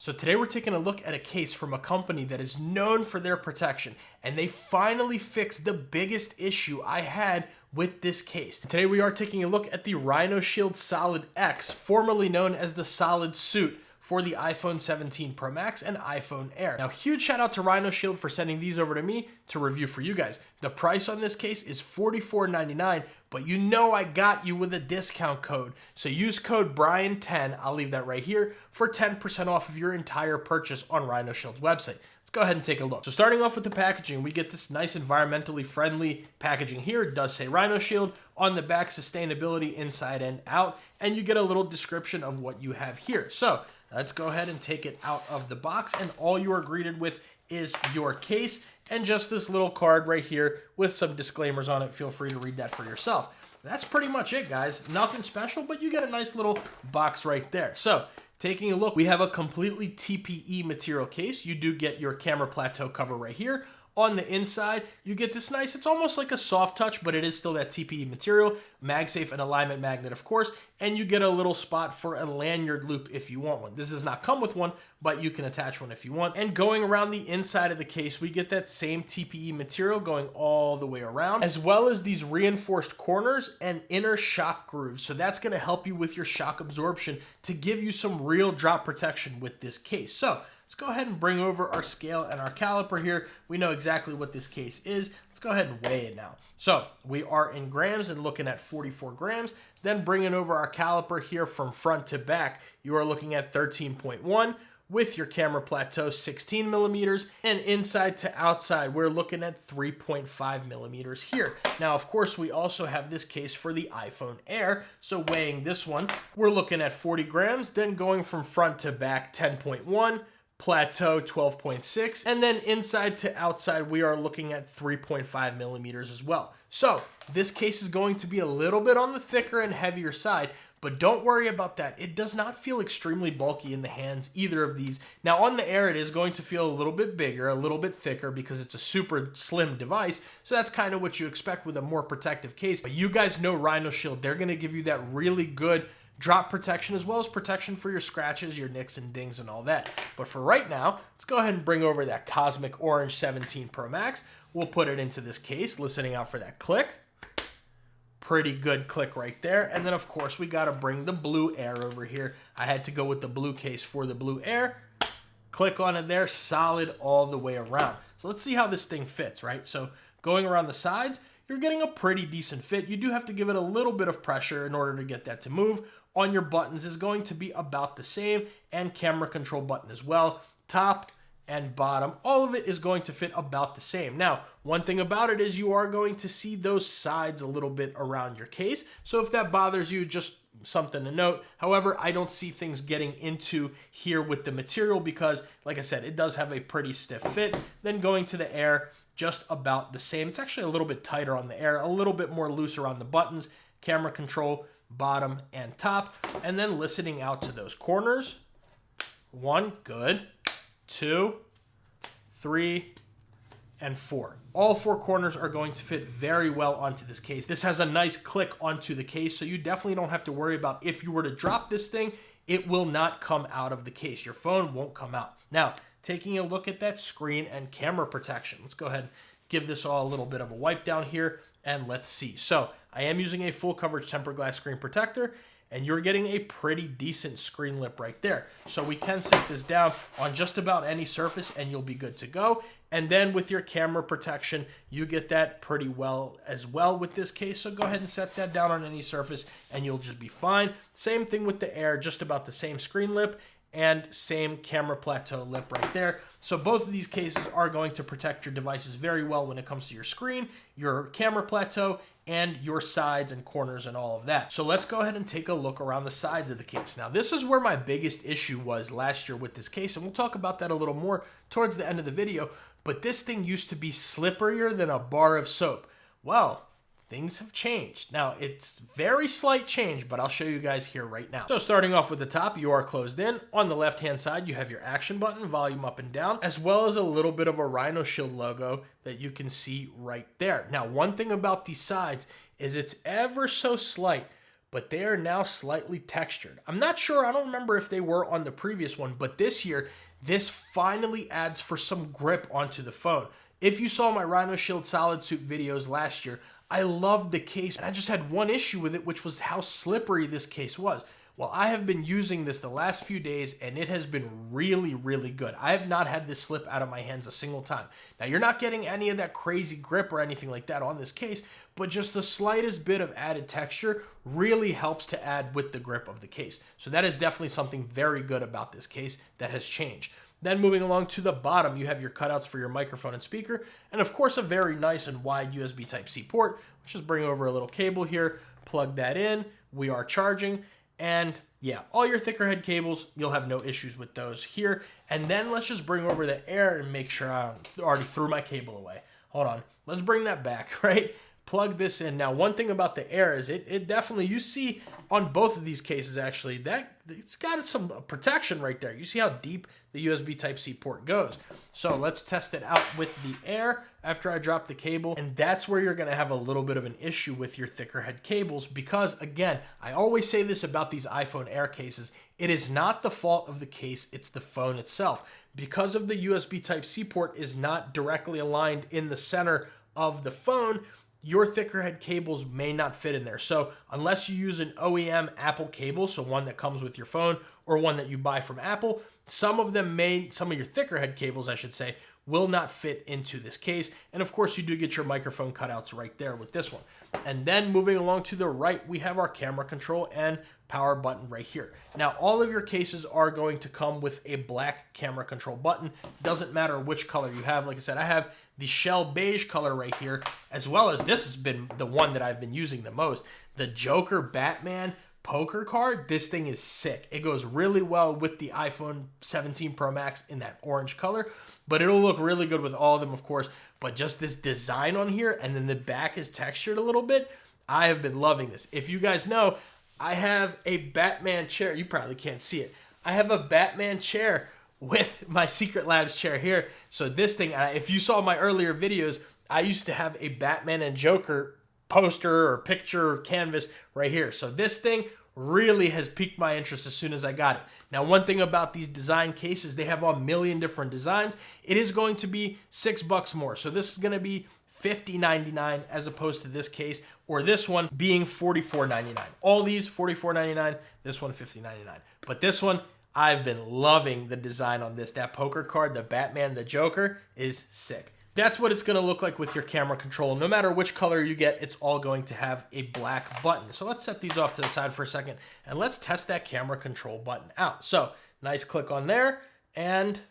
So today we're taking a look at a case from a company that is known for their protection, and they finally fixed the biggest issue I had with this case. Today we are taking a look at the RhinoShield SolidX, formerly known as the Solid Suit, for the iPhone 17 Pro Max and iPhone Air. Now, huge shout out to RhinoShield for sending these over to me to review for you guys. The price on this case is $44.99, but you know I got you with a discount code. So use code Brian10, I'll leave that right here, for 10% off of your entire purchase on RhinoShield's website. Let's go ahead and take a look. So starting off with the packaging, we get this nice environmentally friendly packaging here. It does say RhinoShield. On the back, sustainability inside and out, and you get a little description of what you have here. So let's go ahead and take it out of the box, and all you are greeted with is your case and just this little card right here with some disclaimers on it. Feel free to read that for yourself. That's pretty much it, guys. Nothing special, but you get a nice little box right there. So taking a look, we have a completely TPE material case. You do get your camera plateau cover right here. On the inside, you get this nice, it's almost like a soft touch, but it is still that TPE material, MagSafe and alignment magnet, of course, and you get a little spot for a lanyard loop if you want one. This does not come with one, but you can attach one if you want. And going around the inside of the case, we get that same TPE material going all the way around, as well as these reinforced corners and inner shock grooves. So that's going to help you with your shock absorption to give you some real drop protection with this case. So let's go ahead and bring over our scale and our caliper here. We know exactly what this case is. Let's go ahead and weigh it now. So we are in grams and looking at 44 grams. Then bringing over our caliper here from front to back, you are looking at 13.1 with your camera plateau 16 millimeters, and inside to outside, we're looking at 3.5 millimeters here. Now, of course, we also have this case for the iPhone Air. So weighing this one, we're looking at 40 grams, then going from front to back 10.1, plateau 12.6, and then inside to outside we are looking at 3.5 millimeters as well. So this case is going to be a little bit on the thicker and heavier side, but don't worry about that. It does not feel extremely bulky in the hands, either of these. Now on the Air, it is going to feel a little bit bigger, a little bit thicker, because it's a super slim device. So that's kind of what you expect with a more protective case. But you guys know RhinoShield, they're gonna give you that really good drop protection, as well as protection for your scratches, your nicks and dings and all that. But for right now, let's go ahead and bring over that Cosmic Orange 17 Pro Max. We'll put it into this case, listening out for that click. Pretty good click right there. And then of course we got to bring the blue Air over here. I had to go with the blue case for the blue Air. Click on it there, solid all the way around. So let's see how this thing fits, right? So going around the sides, you're getting a pretty decent fit. You do have to give it a little bit of pressure in order to get that to move. On your buttons is going to be about the same, and camera control button as well. Top and bottom, all of it is going to fit about the same. Now, one thing about it is you are going to see those sides a little bit around your case. So if that bothers you, just something to note. However, I don't see things getting into here with the material because, like I said, it does have a pretty stiff fit. Then going to the Air, just about the same. It's actually a little bit tighter on the Air, a little bit more loose around the buttons, camera control, bottom and top, and then listening out to those corners. 1, good, 2, 3, and 4. All 4 corners are going to fit very well onto this case. This has a nice click onto the case, so you definitely don't have to worry about if you were to drop this thing, it will not come out of the case. Your phone won't come out. Now, taking a look at that screen and camera protection. Let's go ahead and give this all a little bit of a wipe down here, and let's see. So I am using a full coverage tempered glass screen protector, and you're getting a pretty decent screen lip right there. So we can set this down on just about any surface and you'll be good to go. And then with your camera protection, you get that pretty well as well with this case. So go ahead and set that down on any surface and you'll just be fine. Same thing with the Air, just about the same screen lip and same camera plateau lip right there. So both of these cases are going to protect your devices very well when it comes to your screen, your camera plateau, and your sides and corners and all of that. So let's go ahead and take a look around the sides of the case. Now, this is where my biggest issue was last year with this case, and we'll talk about that a little more towards the end of the video, but this thing used to be slipperier than a bar of soap. Well, things have changed. Now, it's very slight change, but I'll show you guys here right now. So starting off with the top, you are closed in. On the left-hand side, you have your action button, volume up and down, as well as a little bit of a RhinoShield logo that you can see right there. Now, one thing about these sides is it's ever so slight, but they are now slightly textured. I'm not sure, I don't remember if they were on the previous one, but this year, this finally adds for some grip onto the phone. If you saw my RhinoShield Solid Suit videos last year, I loved the case, and I just had one issue with it, which was how slippery this case was. Well, I have been using this the last few days, and it has been really, really good. I have not had this slip out of my hands a single time. Now, you're not getting any of that crazy grip or anything like that on this case, but just the slightest bit of added texture really helps to add with the grip of the case. So that is definitely something very good about this case that has changed. Then moving along to the bottom, you have your cutouts for your microphone and speaker, and of course a very nice and wide USB Type-C port. Let's just bring over a little cable here, plug that in, we are charging, and yeah, all your thicker head cables, you'll have no issues with those here. And then let's just bring over the air and make sure I already threw my cable away. Hold on, let's bring that back, right? Plug this in. Now, one thing about the air is it definitely, you see on both of these cases actually, that it's got some protection right there. You see how deep the USB Type-C port goes. So let's test it out with the air after I drop the cable. And that's where you're gonna have a little bit of an issue with your thicker head cables because, again, I always say this about these iPhone Air cases, it is not the fault of the case, it's the phone itself. Because of the USB Type-C port is not directly aligned in the center of the phone, your thicker head cables may not fit in there. So unless you use an OEM Apple cable, so one that comes with your phone or one that you buy from Apple, some of your thicker head cables, I should say, will not fit into this case. And of course you do get your microphone cutouts right there with this one. And then moving along to the right, we have our camera control and power button right here. Now, all of your cases are going to come with a black camera control button. Doesn't matter which color you have. Like I said, I have the shell beige color right here, as well as this has been the one that I've been using the most. The Joker Batman poker card, this thing is sick. It goes really well with the iPhone 17 Pro Max in that orange color, but it'll look really good with all of them, of course. But just this design on here, and then the back is textured a little bit, I have been loving this. If you guys know, I have a Batman chair. You probably can't see it. I have a Batman chair with my Secret Labs chair here. So this thing, if you saw my earlier videos, I used to have a Batman and Joker poster or picture or canvas right here. So this thing really has piqued my interest as soon as I got it. Now, one thing about these design cases, they have a million different designs. It is going to be $6 more. So this is going to be $50.99 as opposed to this case, or this one being $44.99. All these $44.99, this one $50.99. But this one, I've been loving the design on this. That poker card, the Batman, the Joker, is sick. That's what it's going to look like with your camera control. No matter which color you get, it's all going to have a black button. So let's set these off to the side for a second, and let's test that camera control button out. So nice click on there, and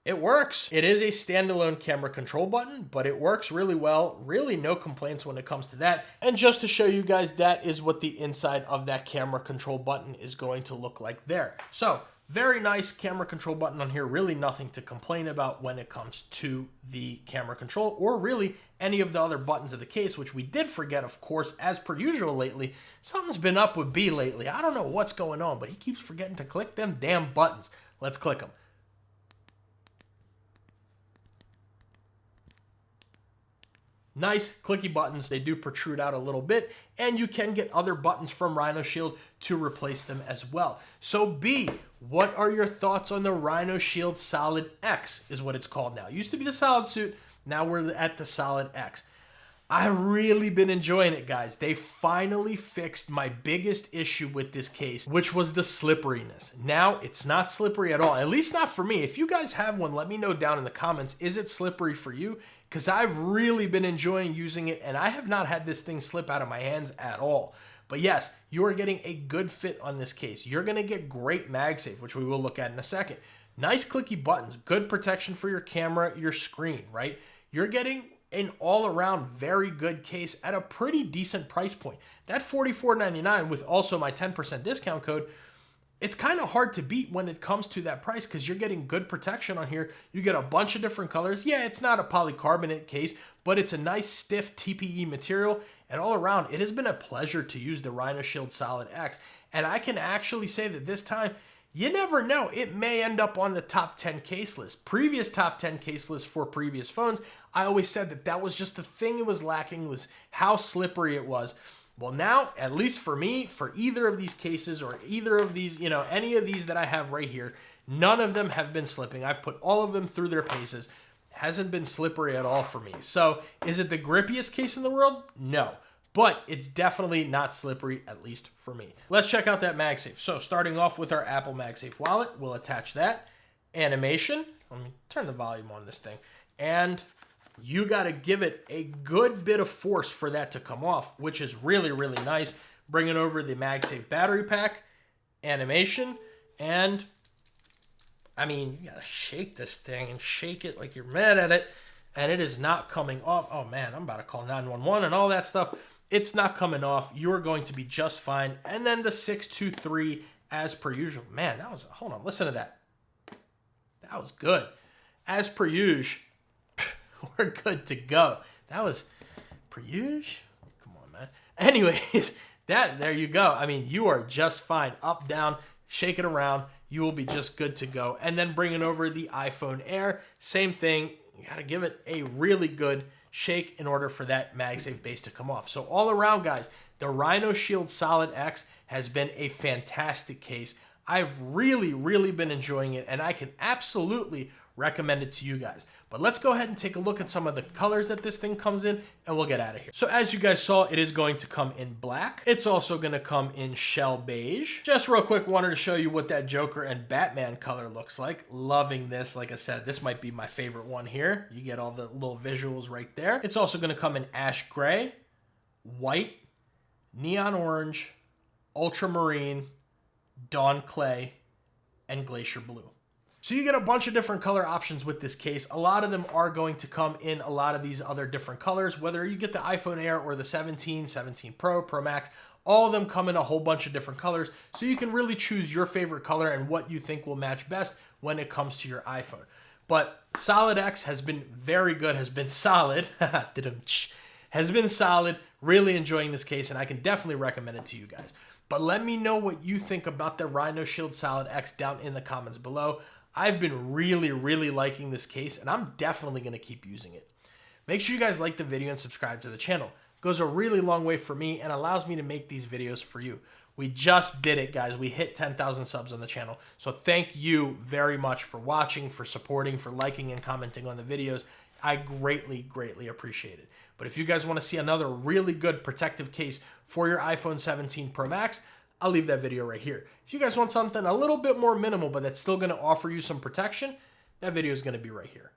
it works. It is a standalone camera control button, but it works really well. Really no complaints when it comes to that. And just to show you guys, that is what the inside of that camera control button is going to look like there. So very nice camera control button on here. Really nothing to complain about when it comes to the camera control or really any of the other buttons of the case, which we did forget, of course, as per usual lately. Something's been up with B lately. I don't know what's going on, but he keeps forgetting to click them damn buttons. Let's click them. Nice clicky buttons. They do protrude out a little bit, and you can get other buttons from RhinoShield to replace them as well. So B, what are your thoughts on the RhinoShield SolidX is what it's called now. It used to be the Solid Suit. Now we're at the SolidX. I've really been enjoying it, guys. They finally fixed my biggest issue with this case, which was the slipperiness. Now it's not slippery at all, at least not for me. If you guys have one, let me know down in the comments. Is it slippery for you? Because I've really been enjoying using it, and I have not had this thing slip out of my hands at all. But yes, you are getting a good fit on this case. You're going to get great MagSafe, which we will look at in a second. Nice clicky buttons, good protection for your camera, your screen, right? You're getting an all-around very good case at a pretty decent price point. That $44.99 with also my 10% discount code, it's kind of hard to beat when it comes to that price because you're getting good protection on here. You get a bunch of different colors. Yeah, it's not a polycarbonate case, but it's a nice stiff TPE material. And all around, it has been a pleasure to use the RhinoShield SolidX. And I can actually say that this time, you never know, it may end up on the top 10 case list. Previous top 10 case lists for previous phones, I always said that that was just the thing it was lacking, was how slippery it was. Well, now, at least for me, for either of these cases or either of these, any of these that I have right here, none of them have been slipping. I've put all of them through their paces. Hasn't been slippery at all for me. So is it the grippiest case in the world? No. But it's definitely not slippery, at least for me. Let's check out that MagSafe. So starting off with our Apple MagSafe wallet, we'll attach that. Animation. Let me turn the volume on this thing. And you got to give it a good bit of force for that to come off, which is really, really nice. Bringing over the MagSafe battery pack, animation, and I mean, you got to shake this thing and shake it like you're mad at it, and it is not coming off. Oh man, I'm about to call 911 and all that stuff. It's not coming off. You're going to be just fine. And then the 623 as per usual. Man, that was, hold on, listen to that. That was good. As per usual, we're good to go. That was per usual. Come on, man. Anyways, there you go. I mean, you are just fine. Up, down, shake it around. You will be just good to go. And then bringing over the iPhone Air, same thing. You got to give it a really good shake in order for that MagSafe base to come off. So all around, guys, the RhinoShield SolidX has been a fantastic case. I've really, really been enjoying it, and I can absolutely recommend it to you guys. But let's go ahead and take a look at some of the colors that this thing comes in, and we'll get out of here. So as you guys saw, it is going to come in black. It's also going to come in shell beige. Just real quick, wanted to show you what that Joker and Batman color looks like. Loving this. Like I said, this might be my favorite one here. You get all the little visuals right there. It's also going to come in ash gray, white, neon orange, ultramarine, dawn clay, and glacier blue. So you get a bunch of different color options with this case. A lot of them are going to come in a lot of these other different colors, whether you get the iPhone Air or the 17, 17 Pro, Pro Max, all of them come in a whole bunch of different colors. So you can really choose your favorite color and what you think will match best when it comes to your iPhone. But SolidX has been very good, has been solid, has been solid, really enjoying this case, and I can definitely recommend it to you guys. But let me know what you think about the RhinoShield SolidX down in the comments below. I've been really, really liking this case, and I'm definitely going to keep using it. Make sure you guys like the video and subscribe to the channel. It goes a really long way for me and allows me to make these videos for you. We just did it, guys. We hit 10,000 subs on the channel. So thank you very much for watching, for supporting, for liking and commenting on the videos. I greatly, greatly appreciate it. But if you guys want to see another really good protective case for your iPhone 17 Pro Max, I'll leave that video right here. If you guys want something a little bit more minimal, but that's still going to offer you some protection, that video is going to be right here.